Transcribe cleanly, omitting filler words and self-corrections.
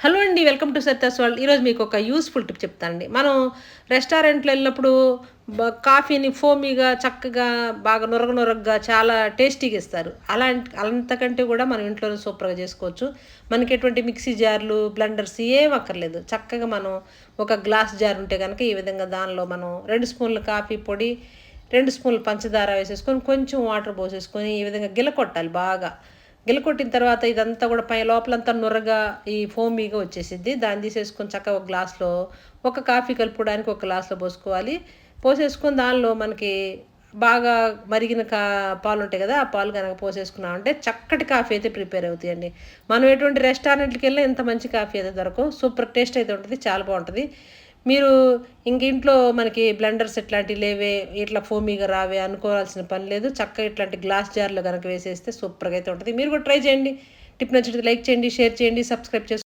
Hello అండి. Welcome to Satya's world. ఈరోజు మీకు ఒక యూస్‌ఫుల్ టిప్ చెప్తానండి. మనం రెస్టారెంట్‌లో ఎళ్ళినప్పుడు కాఫీని ఫోమీగా చక్కగా బాగా నురగగా చాలా టేస్టీగా ఇస్తారు. అంతకంటే కూడా మనం ఇంట్లోనే సూపర్‌గా చేసుకోవచ్చు. మనకి ఎటువంటి మిక్సీ జార్లు, బ్లెండర్స్ ఏం అక్కర్లేదు. చక్కగా మనం ఒక గ్లాస్ జార్ ఉంటే గనక ఈ విధంగా దానిలో మనం 2 స్పూన్ల కాఫీ పొడి, 2 స్పూన్ల పంచదార వేసేసుకొని, కొంచెం వాటర్ పోసేసుకొని ఈ విధంగా గిలకొట్టాలి బాగా. గిలకొట్టిన తర్వాత ఇదంతా కూడా లోపలంతా నురగా ఈ ఫోమీగా వచ్చేసిద్ది. దాన్ని తీసేసుకొని చక్కగా ఒక గ్లాస్‌లో ఒక కాఫీ కలుపుకోవడానికి ఒక గ్లాస్‌లో పోసుకోవాలి. పోసేసుకొని దానిలో మనకి బాగా మరిగిన పాలుంటాయి గదా! ఆ పాలు గనక పోసేసుకున్నామంటే చక్కటి కాఫీ అయితే ప్రిపేర్ అవుతాయండి. మనం ఎటువంటి రెస్టారెంట్‌లకెళ్ళినా ఇంత మంచి కాఫీ అయితే దొరకవు. సూపర్ టేస్ట్ అయితే ఉంటది. చాలా బావుంటది. మీరు ఇంట్లో మనకి బ్లెండర్స్ ఇట్లాంటివి లేవే, ఇట్లా ఫోమీగా రావే అనుకోవాల్సిన పని లేదు. చక్కగా ఇట్లాంటి గ్లాస్ జార్‌లో గనక వేసేస్తే సూపర్‌గా అయితే ఉంటది. మీరు కూడా ట్రై చేయండి. టిప్ నచ్చితే లైక్ చేయండి, షేర్ చేయండి, సబ్స్క్రైబ్ చేసుకోండి.